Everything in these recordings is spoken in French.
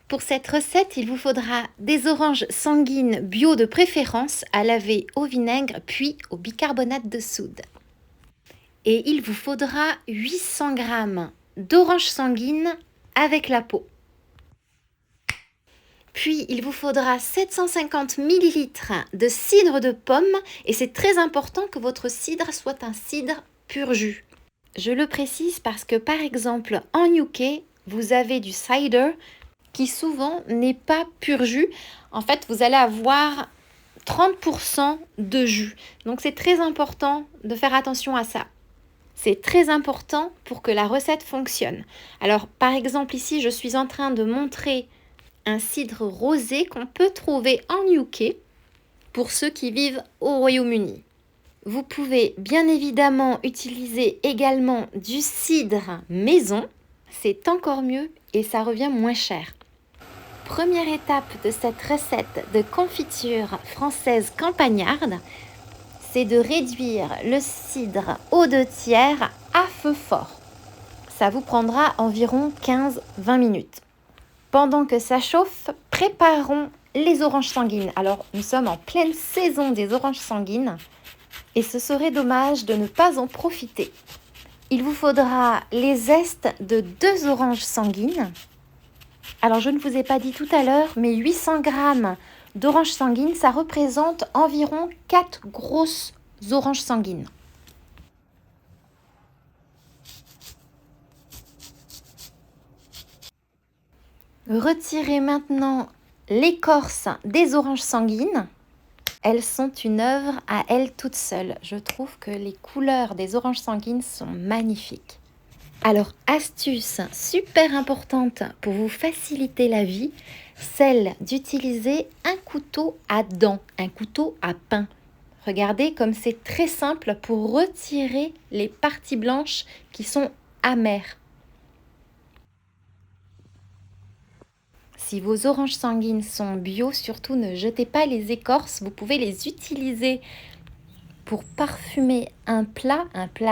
Pour cette recette, il vous faudra des oranges sanguines bio de préférence à laver au vinaigre puis au bicarbonate de soude. Et il vous faudra 800 g d'oranges sanguines avec la peau. Puis il vous faudra 750 ml de cidre de pomme et c'est très important que votre cidre soit un cidre pur jus. Je le précise parce que par exemple en UK, vous avez du cider qui souvent n'est pas pur jus. En fait, vous allez avoir 30% de jus. Donc c'est très important de faire attention à ça. C'est très important pour que la recette fonctionne. Alors par exemple ici, je suis en train de montrer un cidre rosé qu'on peut trouver en UK pour ceux qui vivent au Royaume-Uni. Vous pouvez bien évidemment utiliser également du cidre maison. C'est encore mieux et ça revient moins cher. Première étape de cette recette de confiture française campagnarde, c'est de réduire le cidre aux 2/3 à feu fort. Ça vous prendra environ 15-20 minutes. Pendant que ça chauffe, préparons les oranges sanguines. Alors, nous sommes en pleine saison des oranges sanguines et ce serait dommage de ne pas en profiter. Il vous faudra les zestes de 2 oranges sanguines. Alors, je ne vous ai pas dit tout à l'heure, mais 800 g d'oranges sanguines, ça représente environ 4 grosses oranges sanguines. Retirez maintenant l'écorce des oranges sanguines. Elles sont une œuvre à elles toutes seules. Je trouve que les couleurs des oranges sanguines sont magnifiques. Alors, astuce super importante pour vous faciliter la vie, celle d'utiliser un couteau à dents, un couteau à pain. Regardez comme c'est très simple pour retirer les parties blanches qui sont amères. Si vos oranges sanguines sont bio, surtout ne jetez pas les écorces. Vous pouvez les utiliser pour parfumer un plat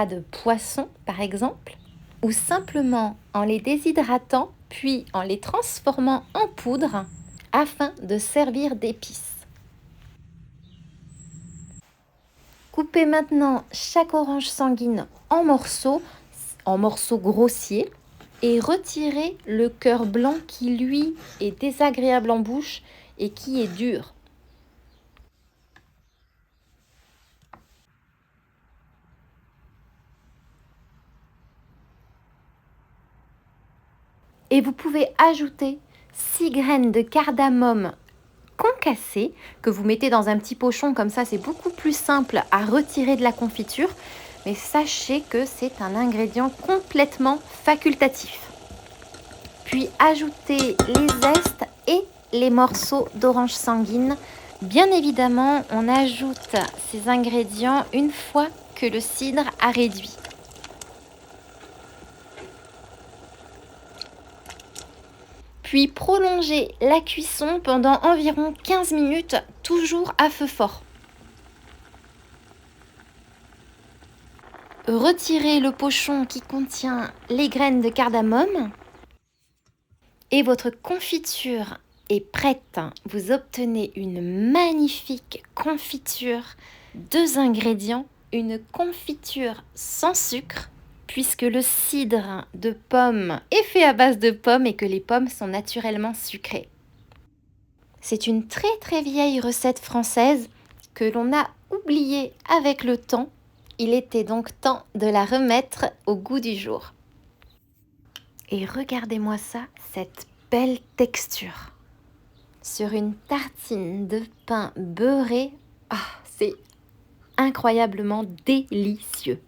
de poisson par exemple, ou simplement en les déshydratant puis en les transformant en poudre afin de servir d'épices. Coupez maintenant chaque orange sanguine en morceaux grossiers et retirez le cœur blanc qui lui est désagréable en bouche et qui est dur. Et vous pouvez ajouter 6 graines de cardamome concassées que vous mettez dans un petit pochon, comme ça c'est beaucoup plus simple à retirer de la confiture. Mais sachez que c'est un ingrédient complètement facultatif. Puis ajoutez les zestes et les morceaux d'orange sanguine. Bien évidemment, on ajoute ces ingrédients une fois que le cidre a réduit. Puis prolongez la cuisson pendant environ 15 minutes, toujours à feu fort. Retirez le pochon qui contient les graines de cardamome et votre confiture est prête. Vous obtenez une magnifique confiture, 2 ingrédients, une confiture sans sucre puisque le cidre de pomme est fait à base de pommes et que les pommes sont naturellement sucrées. C'est une très très vieille recette française que l'on a oubliée avec le temps. Il était donc temps de la remettre au goût du jour. Et regardez-moi ça, cette belle texture. Sur une tartine de pain beurré, c'est incroyablement délicieux.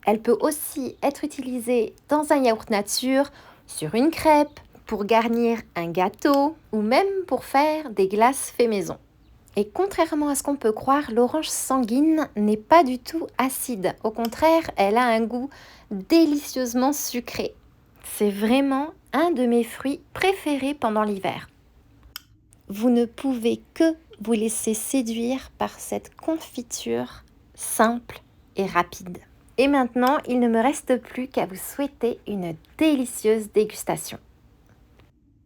Elle peut aussi être utilisée dans un yaourt nature, sur une crêpe, pour garnir un gâteau ou même pour faire des glaces fait maison. Et contrairement à ce qu'on peut croire, l'orange sanguine n'est pas du tout acide. Au contraire, elle a un goût délicieusement sucré. C'est vraiment un de mes fruits préférés pendant l'hiver. Vous ne pouvez que vous laisser séduire par cette confiture simple et rapide. Et maintenant, il ne me reste plus qu'à vous souhaiter une délicieuse dégustation.